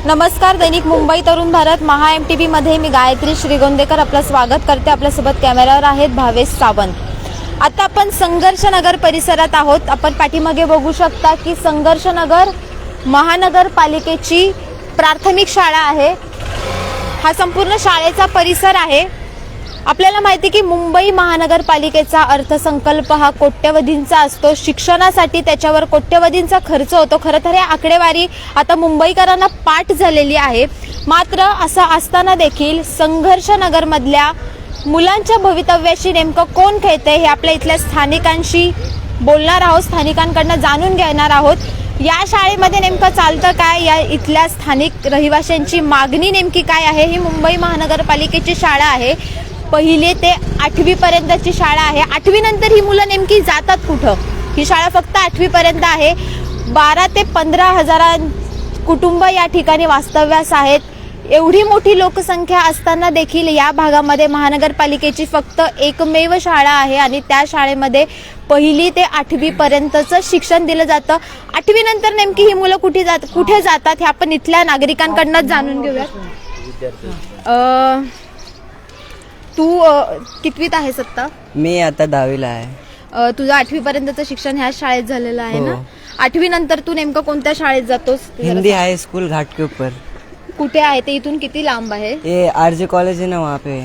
नमस्कार, दैनिक मुंबई तरुण भारत महा MTV मध्ये मी गायत्री श्रीगोंदेकर आपलं स्वागत करते। आपल्यासोबत कॅमेरावर आहेत भावेश सावंत। आता आपण संघर्षनगर परिसरात आहोत। आपण पाठीमागे बघू शकता की संघर्षनगर महानगरपालिकेची प्राथमिक शाळा आहे। हा संपूर्ण शाळेचा परिसर आहे। आपल्याला माहिती की मुंबई महानगरपालिकेचा अर्थसंकल्प हा कोट्यवधींचा असतो। शिक्षणासाठी त्याच्यावर कोट्यवधींचा खर्च होतो। खरं तर हे आकडेवारी आता मुंबईकरांना पाठ झालेली आहे। मात्र असं असताना देखील संघर्षनगरमधल्या मुलांच्या भवितव्याशी नेमकं कोण खेळते हे आपल्या इथल्या स्थानिकांशी बोलणार आहोत, स्थानिकांकडून जाणून घेणार आहोत। या शाळेमध्ये नेमकं चालतं काय, या इथल्या स्थानिक रहिवाशांची मागणी नेमकी काय आहे। ही मुंबई महानगरपालिकेची शाळा आहे। पहिली ते 8वी पर्यंतची शाळा आहे। 8वी नंतर ही मुलं नेमकी जातात कुठं? ही शाळा फक्त 8वी पर्यंत आहे। 12 ते 15 हजार कुटुंब या ठिकाणी वास्तव्यास आहेत। एवढी मोठी लोकसंख्या असताना देखील या भागामध्ये महानगरपालिकेची फक्त एकमेव शाळा आहे आणि त्या शाळेमध्ये पहिली ते 8वी पर्यंतचं शिक्षण दिलं जातं। 8वी नंतर नेमकी ही मुलं कुठे जातात हे आपण इथल्या नागरिकांकडून जाणून घेऊयात। तू कितवीत आहेस आता? मी आता 10वीला आहे। तुझं 8वी पर्यंतचं शिक्षण ह्या शाळेत झालेलं आहे ना? 8वी नंतर तू नेमकं कोणत्या शाळेत जातोस? हिंदी हाई स्कूल घाट के ऊपर। कुठे आहे ते? इथून किती लांब आहे? ये आरजे कॉलेज है ना, वहाँ पे।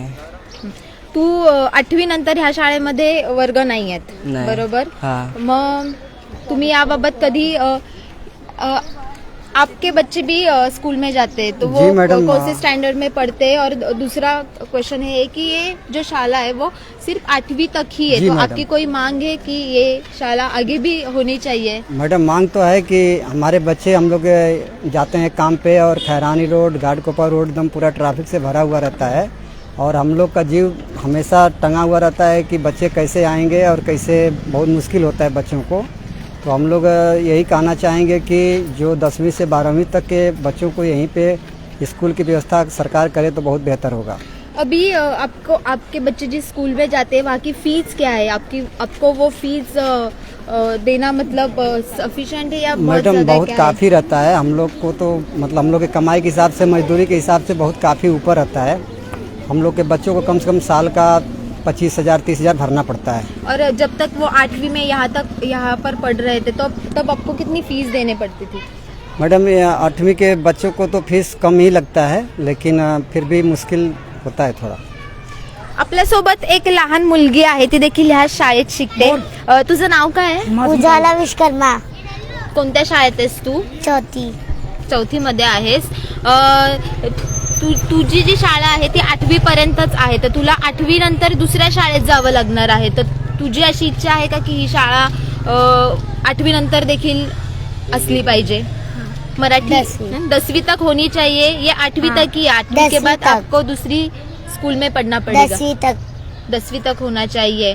तू 8वी नंतर ह्या शाळेमध्ये वर्ग नाही आहेत, बरोबर? हाँ। मग तुम्ही याबाबत कधी आपके बच्चे भी स्कूल में जाते हैं तो वो कौन से स्टैंडर्ड में पढ़ते हैं? और दूसरा क्वेश्चन है कि ये जो शाला है वो सिर्फ 8वी तक ही है, तो आपकी कोई मांग है कि ये शाला आगे भी होनी चाहिए? मैडम, मांग तो है कि हमारे बच्चे, हम लोग जाते हैं काम पे और खैरानी रोड, घाटकोपर रोड एकदम पूरा ट्रैफिक से भरा हुआ रहता है और हम लोग का जीव हमेशा टंगा हुआ रहता है कि बच्चे कैसे आएंगे और कैसे, बहुत मुश्किल होता है बच्चों को। तो हम लोग यही कहना चाहेंगे कि जो 10वीं से 12वीं तक के बच्चों को यहीं पे स्कूल की व्यवस्था सरकार करे तो बहुत बेहतर होगा। अभी आपको, आपके बच्चे जिस स्कूल में जाते हैं वहाँ की फीस क्या है? आपको वो फीस देना मतलब सफिशिएंट है या मैडम बहुत काफ़ी रहता है। हम लोग को तो मतलब हम लोग के कमाई के हिसाब से, मजदूरी के हिसाब से बहुत काफ़ी ऊपर रहता है। हम लोग के बच्चों को कम से कम साल का 25,000 30,000 भरना पड़ता है। और जब तक वो 8वीं में यहाँ पर पढ़ रहे थे तो तब आपको कितनी फीस देने पड़ती थी? मैडम 8वीं के बच्चों को तो फीस कम ही लगता है, लेकिन फिर भी मुश्किल होता है थोड़ा। आपल्यासोबत एक लहान मुलगी आहे, ती देखील ह्या शाळेत शिकते। तुझं नाव काय आहे? उजाला विश्वकर्मा। कोणत्या शाळेत आहेस तू? चौथी मध्ये आहेस। तुझी जी शाळा आहे ती 8वी पर्यंतच आहे, तर तुला 8वी नंतर दुसऱ्या शाळेत जावं लागणार आहे। तर तुझी अशी इच्छा आहे का की ही शाळा 8वी नंतर देखील असली पाहिजे? मराठी 10वीं तक होनी चाहिए, ये 8वीं तक ही? 8वीं के बाद आपको दूसरी स्कूल में पढ़ना पड़ेगा? 10वीं तक होना चाहिए।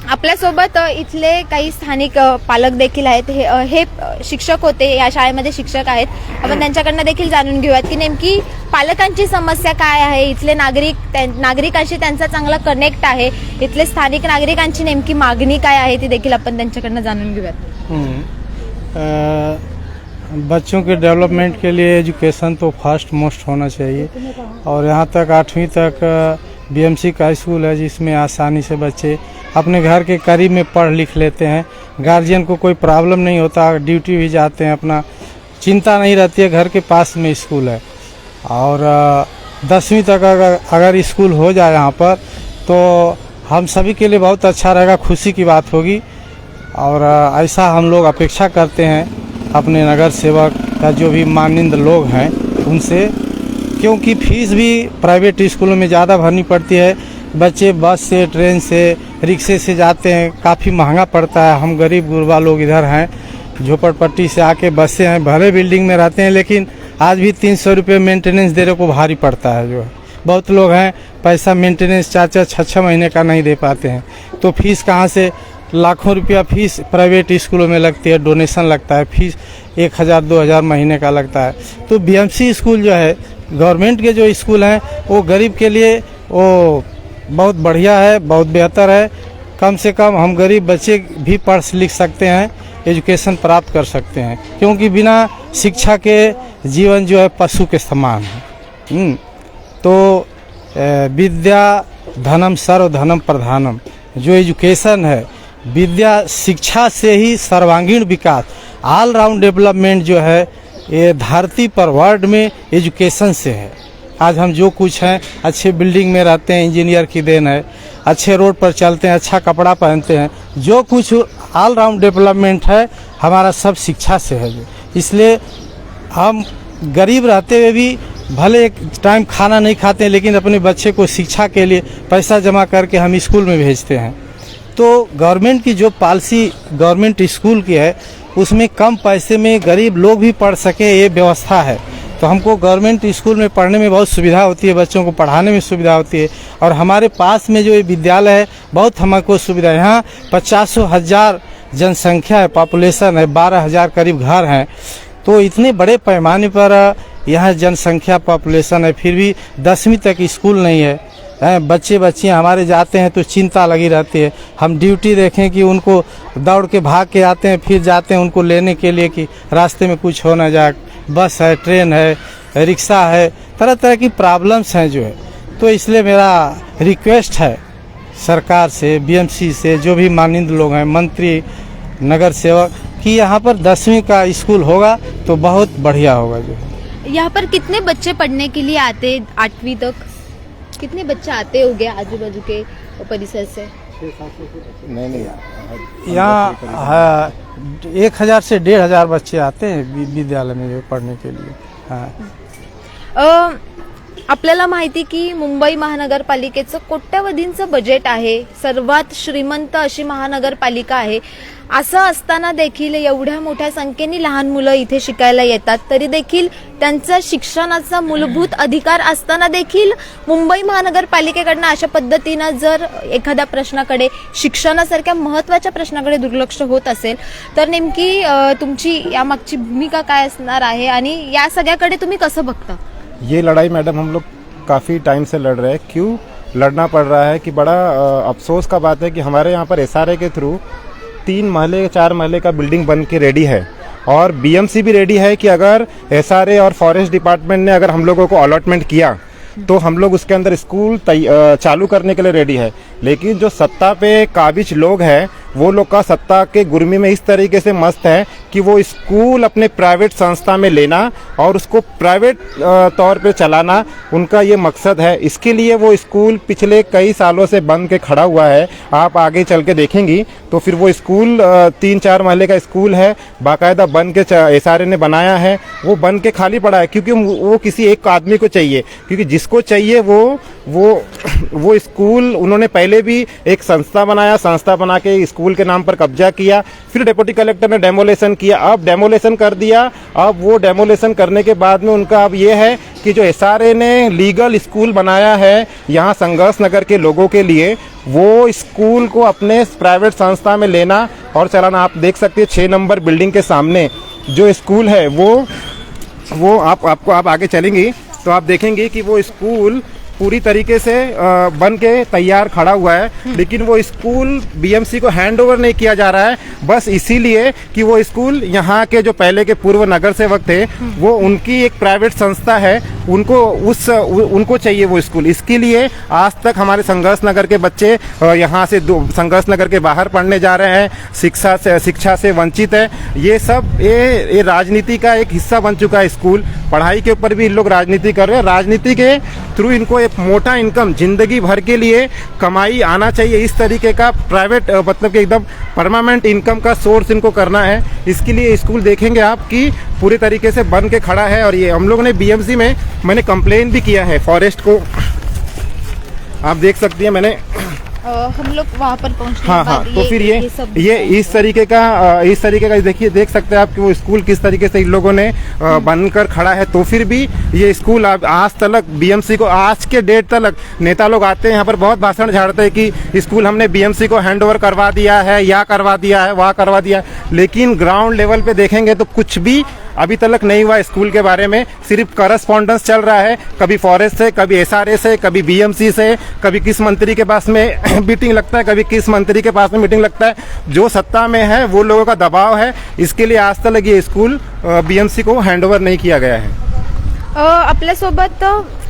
आपल्यासोबत इथले काही स्थानिक पालक देखील आहेत। हे शिक्षक होते, या शाळेमध्ये शिक्षक आहेत। आपण त्यांच्याकडनं देखील जाणून घेऊयात की नेमकी पालकांची समस्या काय आहे। इथले नागरिकांशी त्यांचा चांगला कनेक्ट आहे। इथले स्थानिक नागरिकांची नेमकी मागणी काय आहे ती देखील आपण त्यांच्याकडनं जाणून घेऊयात। बच्चों के डेवलपमेंट के लिए एजुकेशन तो फर्स्ट मोस्ट होना चाहिए और यहाँ तक 8वीं तक BMC का स्कूल है जिसमें आसानी से बच्चे अपने घर के करीब में पढ़ लिख लेते हैं। गार्जियन को कोई प्रॉब्लम नहीं होता, ड्यूटी भी जाते हैं, अपना चिंता नहीं रहती है, घर के पास में स्कूल है। और 10वीं तक अगर स्कूल हो जाए यहाँ पर तो हम सभी के लिए बहुत अच्छा रहेगा, खुशी की बात होगी। और ऐसा हम लोग अपेक्षा करते हैं अपने नगर सेवक का, जो भी माननीय लोग हैं उनसे, क्योंकि फीस भी प्राइवेट स्कूलों में ज़्यादा भरनी पड़ती है। बच्चे बस से, ट्रेन से, रिक्शे से जाते हैं, काफ़ी महंगा पड़ता है। हम गरीब गुरबा लोग इधर हैं, झोपड़पट्टी से आके बसें हैं, भले बिल्डिंग में रहते हैं, लेकिन आज भी 300 रुपये मेंटेनेंस देने को भारी पड़ता है। जो है बहुत लोग हैं पैसा मेंटेनेंस 4-4 6-6 महीने का नहीं दे पाते हैं, तो फीस कहाँ से? लाखों रुपया फीस प्राइवेट स्कूलों में लगती है, डोनेशन लगता है, फीस 1,000-2,000 महीने का लगता है। तो BMC स्कूल जो है, गवर्नमेंट के जो स्कूल हैं वो गरीब के लिए वो बहुत बढ़िया है, बहुत बेहतर है। कम से कम हम गरीब बच्चे भी पढ़ लिख सकते हैं, एजुकेशन प्राप्त कर सकते हैं, क्योंकि बिना शिक्षा के जीवन जो है पशु के समान है। तो विद्या धनम सर्व धनम प्रधानम, जो एजुकेशन है, विद्या शिक्षा से ही सर्वांगीण विकास, ऑल राउंड डेवलपमेंट जो है ये धरती पर वर्ल्ड में एजुकेशन से है। आज हम जो कुछ हैं, अच्छे बिल्डिंग में रहते हैं, इंजीनियर की देन है, अच्छे रोड पर चलते हैं, अच्छा कपड़ा पहनते हैं, जो कुछ ऑल राउंड डेवलपमेंट है हमारा सब शिक्षा से है। इसलिए हम गरीब रहते हुए भी भले एक टाइम खाना नहीं खाते हैं, लेकिन अपने बच्चे को शिक्षा के लिए पैसा जमा करके हम स्कूल में भेजते हैं। तो गवर्नमेंट की जो पॉलिसी गवर्नमेंट स्कूल की है उसमें कम पैसे में गरीब लोग भी पढ़ सके, ये व्यवस्था है। तो हमको गवर्नमेंट स्कूल में पढ़ने में बहुत सुविधा होती है, बच्चों को पढ़ाने में सुविधा होती है। और हमारे पास में जो ये विद्यालय है बहुत हमको सुविधा है। यहाँ 50,000 जनसंख्या है, पॉपुलेशन है, 12,000 करीब घर हैं। तो इतने बड़े पैमाने पर यहाँ जनसंख्या पॉपुलेशन है, फिर भी 10वीं तक स्कूल नहीं है। बच्चे बच्चियाँ हमारे जाते हैं तो चिंता लगी रहती है। हम ड्यूटी देखें कि उनको दौड़ के भाग के आते हैं, फिर जाते हैं उनको लेने के लिए कि रास्ते में कुछ हो ना जाए। बस है, ट्रेन है, रिक्शा है, तरह तरह की प्रॉब्लम्स हैं जो है। तो इसलिए मेरा रिक्वेस्ट है सरकार से, बीएमसी से, जो भी माननीय लोग हैं, मंत्री, नगर सेवक, कि यहाँ पर 10वीं का स्कूल होगा तो बहुत बढ़िया होगा। जो है यहाँ पर कितने बच्चे पढ़ने के लिए आते 8वीं तक? कितने बच्चे आते होंगे आजू बाजू के परिसर से? यहाँ 1,000 से 1,500 बच्चे आते हैं विद्यालय में पढ़ने के लिए। हाँ, आपल्याला माहिती की मुंबई महानगरपालिकेचं कोट्यवधींचं बजेट आहे, सर्वात श्रीमंत अशी महानगरपालिका आहे। असं असताना देखील एवढ्या मोठ्या संख्येने लहान मुलं इथे शिकायला येतात, तरी देखील त्यांचा शिक्षणाचा मूलभूत अधिकार असताना देखील मुंबई महानगरपालिकेकडनं अशा पद्धतीनं जर एखाद्या प्रश्नाकडे, शिक्षणासारख्या महत्त्वाच्या प्रश्नाकडे दुर्लक्ष होत असेल तर नेमकी तुमची यामागची भूमिका काय असणार आहे आणि या सगळ्याकडे तुम्ही कसं बघता? ये लड़ाई मैडम हम लोग काफ़ी टाइम से लड़ रहे हैं। क्यों लड़ना पड़ रहा है कि बड़ा अफसोस का बात है कि हमारे यहाँ पर एसआरए के थ्रू 3 महले 4 महले का बिल्डिंग बन के रेडी है और बीएमसी भी रेडी है कि अगर एसआरए और फॉरेस्ट डिपार्टमेंट ने अगर हम लोगों को अलॉटमेंट किया तो हम लोग उसके अंदर स्कूल चालू करने के लिए रेडी है। लेकिन जो सत्ता पे काबिज लोग हैं वो लोग का सत्ता के गुर्मी में इस तरीके से मस्त है कि वो स्कूल अपने प्राइवेट संस्था में लेना और उसको प्राइवेट तौर पे चलाना उनका ये मकसद है। इसके लिए वो स्कूल पिछले कई सालों से बन के खड़ा हुआ है। आप आगे चल के देखेंगी तो फिर वो स्कूल 3-4 महले का स्कूल है, बाकायदा बन के एसआरए ने बनाया है, वो बन के खाली पड़ा है क्योंकि वो किसी एक आदमी को चाहिए, क्योंकि जिसको चाहिए वो स्कूल उन्होंने पहले भी एक संस्था बनाया, संस्था बना के स्कूल के नाम पर कब्जा किया, फिर डिप्टी कलेक्टर ने डेमोलेशन किया, अब डेमोलेशन कर दिया। अब वो डेमोलेशन करने के बाद में उनका अब ये है कि जो एसआरए ने लीगल स्कूल बनाया है यहाँ संघर्ष नगर के लोगों के लिए, वो स्कूल को अपने प्राइवेट संस्था में लेना और चलाना। आप देख सकते हैं 6 नंबर बिल्डिंग के सामने जो स्कूल है वो आप आगे चलेंगी तो आप देखेंगे कि वो स्कूल पूरी तरीके से बन के तैयार खड़ा हुआ है, लेकिन वो स्कूल बीएमसी को हैंड ओवर नहीं किया जा रहा है, बस इसीलिए कि वो स्कूल यहाँ के जो पहले के पूर्व नगर सेवक थे वो उनकी एक प्राइवेट संस्था है, उनको चाहिए वो स्कूल। इसके लिए आज तक हमारे संघर्ष नगर के बच्चे यहाँ से संघर्ष नगर के बाहर पढ़ने जा रहे हैं, शिक्षा से वंचित है। ये सब ये राजनीति का एक हिस्सा बन चुका है। स्कूल पढ़ाई के ऊपर भी इन लोग राजनीति कर रहे हैं। राजनीति के थ्रू इनको एक मोटा इनकम जिंदगी भर के लिए कमाई आना चाहिए, इस तरीके का प्राइवेट मतलब कि एकदम परमानेंट इनकम का सोर्स इनको करना है। इसके लिए स्कूल देखेंगे आप कि पूरी तरीके से बन के खड़ा है। और ये हम लोगों ने बीएमसी में मैंने कंप्लेन भी किया है फॉरेस्ट को, आप देख सकती हैं मैंने हम लोग वहाँ पर पहुँचने हाँ तो फिर ये इस तरीके का देखिए, देख सकते हैं आप कि वो स्कूल किस तरीके से इन लोगों ने बनकर खड़ा है। तो फिर भी ये स्कूल आज तक बीएमसी को, आज के डेट तक नेता लोग आते हैं यहाँ पर बहुत भाषण झाड़ते हैं कि स्कूल हमने बीएमसी को हैंडओवर करवा दिया है, या करवा दिया है, वहाँ करवा दिया है, लेकिन ग्राउंड लेवल पे देखेंगे तो कुछ भी अभी तक नहीं हुआ। स्कूल के बारे में सिर्फ करस्पॉन्डेंस चल रहा है, कभी फॉरेस्ट से, कभी एसआरए से, कभी बीएमसी से, कभी किस मंत्री के पास में मीटिंग लगता है, कभी किस मंत्री के पास में मीटिंग लगता है। जो सत्ता में है वो लोगों का दबाव है, इसके लिए आज तक ये स्कूल बीएमसी को हैंडओवर नहीं किया गया है। आपल्यासोबत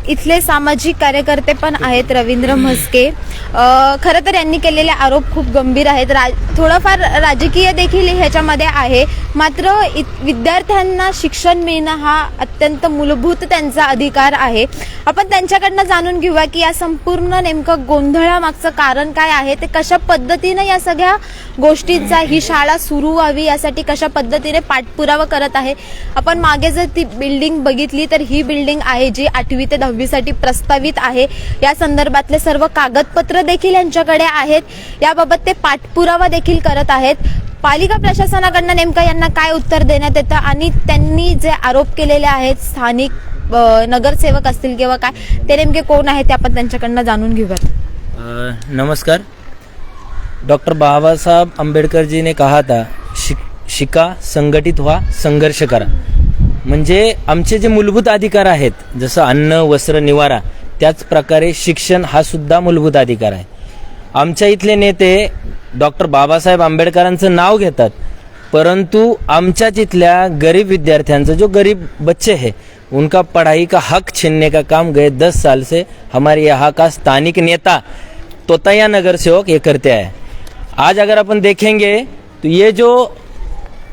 इथले सामाजिक कार्यकर्ते पण आहेत, रवींद्र म्हस्के. खरं तर यांनी केलेले आरोप खूप गंभीर आहेत. थोडंफार राजकीय देखील ह्याच्यामध्ये आहे. मात्र विद्यार्थ्यांना शिक्षण मिळणं हा अत्यंत मूलभूत त्यांचा अधिकार आहे. आपण त्यांच्याकडनं जाणून घेऊया की या संपूर्ण नेमकं गोंधळामागचं कारण काय आहे, ते कशा पद्धतीनं या सगळ्या गोष्टींचा ही शाळा सुरू व्हावी यासाठी कशा पद्धतीने पाठपुरावा करत आहे. आपण मागे जर ती बिल्डिंग बघितली तर ही बिल्डिंग आहे जी 8वी ते 10वी साठी प्रस्तावित आहे. या संदर्भातले सर्व कागदपत्र देखील यांच्याकडे आहेत. याबाबत ते पाठपुरावा देखील करत आहेत. पालिका प्रशासनाकडनं नेमकं यांना काय उत्तर देण्यात येतं आणि त्यांनी जे आरोप केलेले आहेत स्थानिक नगरसेवक असतील किंवा काय, ते नेमके कोण आहेत ते आपण त्यांच्याकडनं जाणून घेऊयात. नमस्कार. डॉक्टर बाबा साहब आंबेडकर जी ने कहा था शिका, संघटित व्हा, संघर्ष करा. म्हणजे आमचे जे मूलभूत अधिकार आहेत, जसं अन्न, वस्त्र, निवारा, त्याच प्रकारे शिक्षण हा सुद्धा मूलभूत अधिकार आहे. आमच्या इथले नेते डॉक्टर बाबासाहेब आंबेडकरांचं नाव घेतात, परंतु आमच्याच इथल्या गरीब विद्यार्थ्यांचं, जो गरीब बच्चे हैं, उनका पढ़ाई का हक छीनने का काम गए 10 साल से हमारे यहाँ का स्थानिक नेता तोताया नगर सेवक ये करते आए. आज अगर अपन देखेंगे तो ये जो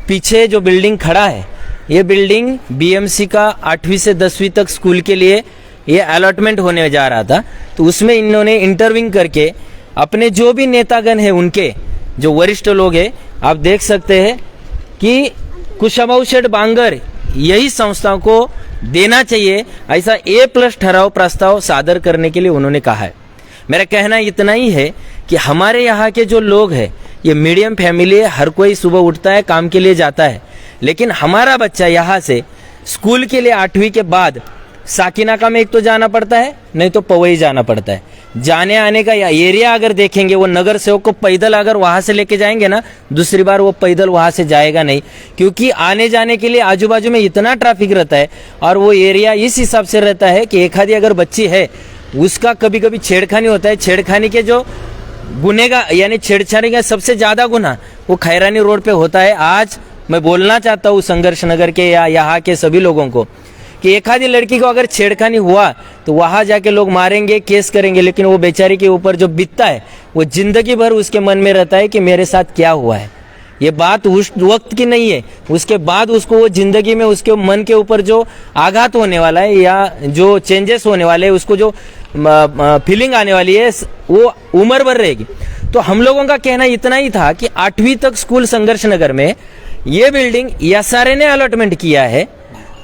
पीछे जो बिल्डिंग खड़ा है, ये बिल्डिंग बीएमसी का 8वीं से 10वीं तक स्कूल के लिए ये अलॉटमेंट होने जा रहा था. तो उसमें इन्होंने इंटरविंग करके अपने जो भी नेतागण हैं, उनके जो वरिष्ठ लोग हैं, आप देख सकते हैं कि कुशाभाऊ शेठ बांगर यही संस्थाओं को देना चाहिए, ऐसा A+ ठहराव प्रस्ताव सादर करने के लिए उन्होंने कहा है. मेरा कहना इतना ही है कि हमारे यहाँ के जो लोग हैं, ये मीडियम फैमिली है, हर कोई सुबह उठता है, काम के लिए जाता है, लेकिन हमारा बच्चा यहाँ से स्कूल के लिए 8वीं के बाद साकिनाका में एक तो जाना पड़ता है, नहीं तो पवई जाना पड़ता है. जाने आने का एरिया अगर देखेंगे, वो नगर सेवक को पैदल अगर वहां से लेके जाएंगे ना, दूसरी बार वो पैदल वहां से जाएगा नहीं, क्योंकि आने जाने के लिए आजू बाजू में इतना ट्रैफिक रहता है. और वो एरिया इस हिसाब से रहता है कि एक आधी अगर बच्ची है, उसका कभी कभी छेड़खानी होता है. छेड़खानी के जो गुनेगा यानी छेड़छाड़ी का सबसे ज्यादा गुना वो खैरानी रोड पे होता है. आज मैं बोलना चाहता हूँ संघर्ष नगर के या यहाँ के सभी लोगों को कि एक आधी लड़की को अगर छेड़खानी हुआ तो वहां जाके लोग मारेंगे, केस करेंगे, लेकिन वो बेचारी के ऊपर जो बीतता है, वो जिंदगी भर उसके मन में रहता है कि मेरे साथ क्या हुआ है. ये बात उस वक्त की नहीं है, उसके बाद उसको वो जिंदगी में उसके मन के ऊपर जो आघात होने वाला है या जो चेंजेस होने वाले हैं, उसको जो फीलिंग आने वाली है, वो उम्र भर रहेगी. तो हम लोगों का कहना इतना ही था कि 8वीं तक स्कूल संघर्ष नगर में ये बिल्डिंग SRA ने अलॉटमेंट किया है,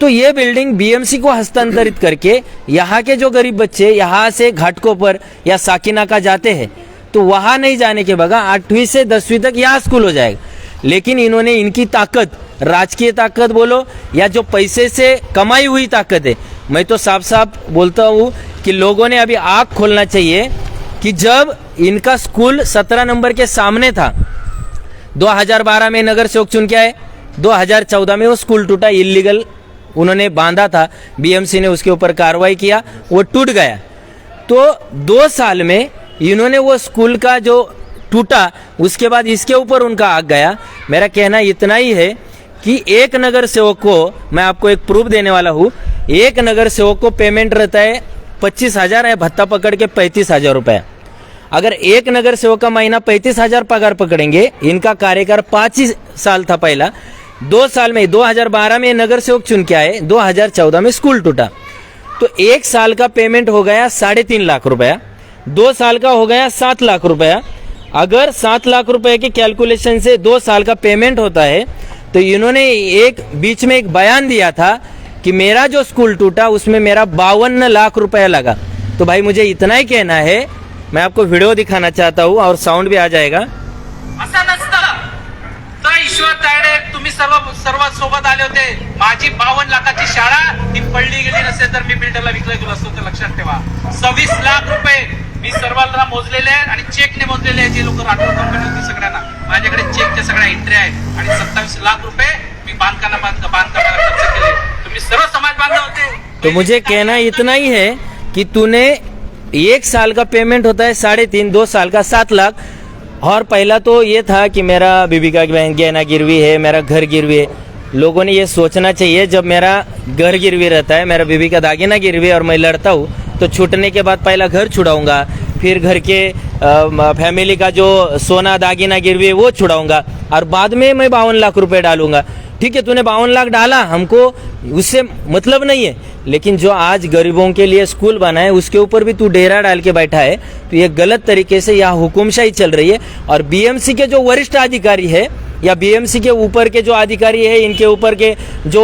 तो ये बिल्डिंग बीएमसी को हस्तांतरित करके यहाँ के जो गरीब बच्चे यहाँ से घाटकोपर या साकिनाका जाते हैं, तो वहां नहीं जाने के बगैर 8वीं से 10वीं तक यहाँ स्कूल हो जाएगा. लेकिन इन्होंने इनकी ताकत, राजकीय ताकत बोलो या जो पैसे से कमाई हुई ताकत है, मैं तो साफ साफ बोलता हूँ कि लोगों ने अभी आँख खोलना चाहिए कि जब इनका स्कूल 17 नंबर के सामने था, 2012 में नगर सेवक चुन के आए, 2014 में वो स्कूल टूटा, इलीगल उन्होंने बांधा था, बीएमसी ने उसके ऊपर कार्रवाई किया, वो टूट गया. तो 2 साल में इन्होंने वो स्कूल का जो टूटा, उसके बाद इसके ऊपर उनका आग गया. मेरा कहना इतना ही है कि एक नगर सेवक को, मैं आपको एक प्रूफ देने वाला हूँ, एक नगर सेवक को पेमेंट रहता है 25,000 है, भत्ता पकड़ के 35,000 रुपया. अगर एक नगर सेवक का महीना 35,000 पगार पकड़ेंगे, इनका कार्यकाल 5 ही साल था पहला, 2 साल में 2012 में नगर सेवक चुन के आए, 2014 में स्कूल टूटा, तो 1 साल का पेमेंट हो गया 3.5 लाख रुपया, 2 साल का हो गया 7 लाख रुपया. अगर 7 लाख रुपए के कैलकुलेशन से 2 साल का पेमेंट होता है, तो इन्होंने एक बीच में एक बयान दिया था कि मेरा जो स्कूल टूटा उसमें मेरा 52 लाख रुपया लगा. तो भाई मुझे इतना ही कहना है, मैं आपको वीडियो दिखाना चाहता हूँ और साउंड भी आ जाएगा. असं नसतं तर ईश्वर तायडे तुम्ही सर्व सोबत आले होते. माझी 52 लाखाची शाळा ती पडली गेली नसेल तर मी बिल्डरला विकलं गेलो असतो, तर लक्षात ठेवा. 26 लाख रुपये मी सर्वांना मोजलेले आहेत आणि चेकने मोजलेले आहेत. जे लोक राठोड कंपनी होती सगळ्यांना, माझ्याकडे चेकच्या सगळ्या एंट्री आहेत आणि 27 लाख रुपये मी बांधकामाला खर्च केले. तुम्ही सर्व समाज बांधव होते. तो मुझे कहना इतना ही है कि तूने 1 साल का पेमेंट होता है 3.5, 2 साल का 7 लाख. और पहला तो ये था कि मेरा बीबी का गहना गिरवी है, मेरा घर गिरवी है. लोगों ने ये सोचना चाहिए, जब मेरा घर गिरवी रहता है, मेरा बीवी का दागिना गिरवी और मैं लड़ता हूँ, तो छूटने के बाद पहला घर छुड़ाऊंगा, फिर घर के फैमिली का जो सोना दागिना गिरवी है वो छुड़ाऊंगा, और बाद में मैं 52 लाख रुपए डालूंगा। ठीक है, तूने 52 लाख डाला, हमको उससे मतलब नहीं है, लेकिन जो आज गरीबों के लिए स्कूल बना है उसके ऊपर भी तू डेरा डाल के बैठा है, तो ये गलत तरीके से यहाँ हुकुमशाही चल रही है। और बीएमसी के जो वरिष्ठ अधिकारी है या बीएमसी के ऊपर के जो अधिकारी है, इनके ऊपर के जो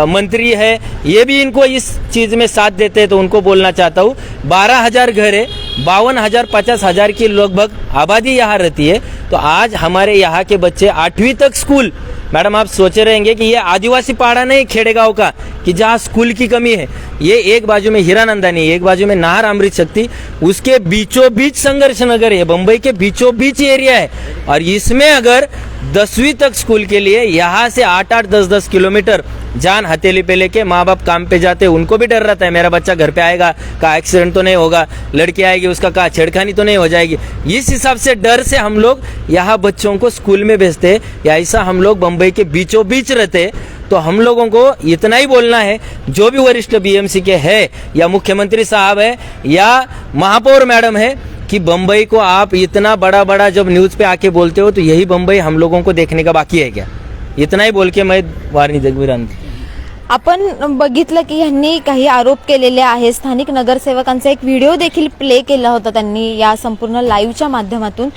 मंत्री है, ये भी इनको इस चीज में साथ देते हैं, तो उनको बोलना चाहता हूँ 12,000 घर है, 52,000 50,000 की लगभग आबादी यहाँ रहती है। तो आज हमारे यहाँ के बच्चे 8वीं तक स्कूल, मैडम आप सोचे रहेंगे कि ये आदिवासी पाड़ा नहीं खेड़ेगांव का कि जहाँ स्कूल की कमी है, ये एक बाजू में हीरानंदानी, एक बाजू में नाहर अमृत शक्ति, उसके बीचों बीच संघर्ष नगर है, बम्बई के बीचों बीच एरिया है, और इसमें अगर 10वीं तक स्कूल के लिए यहाँ से 8-8 10-10 किलोमीटर जान हथेली पे लेके माँ बाप काम पे जाते, उनको भी डर रहता है मेरा बच्चा घर पे आएगा का एक्सीडेंट तो नहीं होगा, लड़की आएगी उसका का छेड़खानी तो नहीं हो जाएगी। इस हिसाब से डर से हम लोग यहाँ बच्चों को स्कूल में भेजते हैं, या ऐसा हम लोग बम्बई के बीचों बीच रहते। तो हम लोगों को इतना ही बोलना है, जो भी वरिष्ठ बीएमसी के है या मुख्यमंत्री साहब है या महापौर मैडम है, कि बम्बई को आप इतना बड़ा बड़ा जब न्यूज पे आके बोलते हो, तो यही बम्बई हम लोगों को देखने का बाकी है क्या? इतना ही बोल के मैं वारणी जगविरांत। आपण बघितलं की ह्यांनी काही आरोप केलेले आहे, स्थानिक नगरसेवकांचा एक व्हिडिओ देखील प्ले केला होता त्यांनी या संपूर्ण लाईव्हच्या माध्यमातून।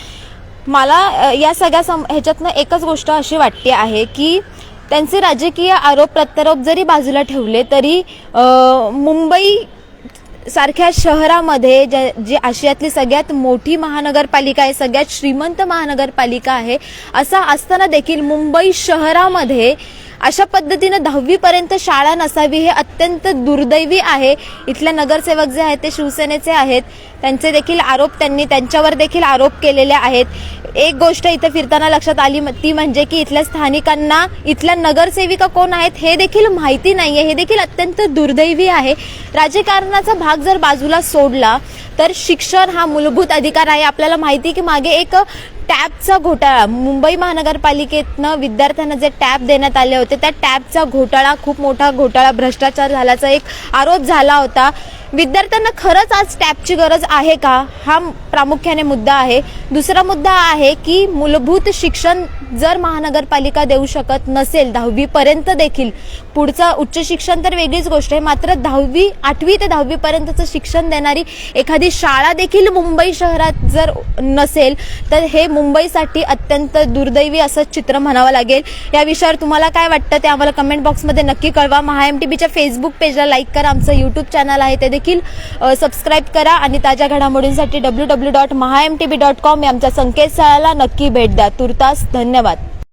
मला या सगळ्या ह्याच्यातनं एकच गोष्ट अशी वाटते आहे की त्यांचे राजकीय आरोप प्रत्यारोप जरी बाजूला ठेवले तरी मुंबई सारख्या शहरामध्ये जी आशियातली सगळ्यात मोठी महानगरपालिका आहे, सगळ्यात श्रीमंत महानगरपालिका आहे, असा असताना देखील मुंबई शहरामध्ये अशा पद्धतीने 10वी पर्यंत शाळा नसावी हे अत्यंत दुर्दैवी आहे। इथले नगरसेवक जे आहेत ते शिवसेनेचे आहेत, त्यांचे देखील आरोप त्यांच्यावर देखील आरोप केलेले आहेत। एक गोष्ट इथे फिरताना लक्षात आली ती म्हणजे की इथल्या स्थानिकांना इथल्या नगरसेविका कोण आहेत हे देखील माहिती नाहीये, हे देखील अत्यंत दुर्दैवी आहे। राजकारणाचा भाग जर बाजूला सोडला तर शिक्षण हा मूलभूत अधिकार आहे। आपल्याला माहिती की मागे एक टॅबचा घोटाळा, मुंबई महानगरपालिकेतनं विद्यार्थ्यांना जे टॅब देण्यात आले होते त्या टॅबचा घोटाळा, खूप मोठा घोटाळा, भ्रष्टाचार झाल्याचा एक आरोप झाला होता। विद्यार्थ्यांना खरंच आज टॅबची गरज आहे का, हा प्रामुख्याने मुद्दा आहे। दुसरा मुद्दा आहे की मूलभूत शिक्षण जर महानगरपालिका देऊ शकत नसेल 10वी पर्यंत देखील, पुढचं उच्च शिक्षण तर वेगळीच गोष्ट आहे, मात्र 8वी ते 10वी पर्यंतचं शिक्षण देणारी एखादी शाळा देखील मुंबई शहरात जर नसेल तर हे मुंबईसाठी अत्यंत दुर्दैवी असं चित्र म्हणावं लागेल। या विषयावर तुम्हाला काय वाटतं ते आम्हाला कमेंट बॉक्समध्ये नक्की कळवा। महाएमटीबीच्या फेसबुक पेजला लाईक करा, आमचं यूट्यूब चॅनल आहे ते देखील सबस्क्राईब करा, आणि ताज्या घडामोडींसाठी www.mahamtb.com या आमच्या संकेतस्थळाला नक्की भेट द्या। तुर्तास धन्यवाद।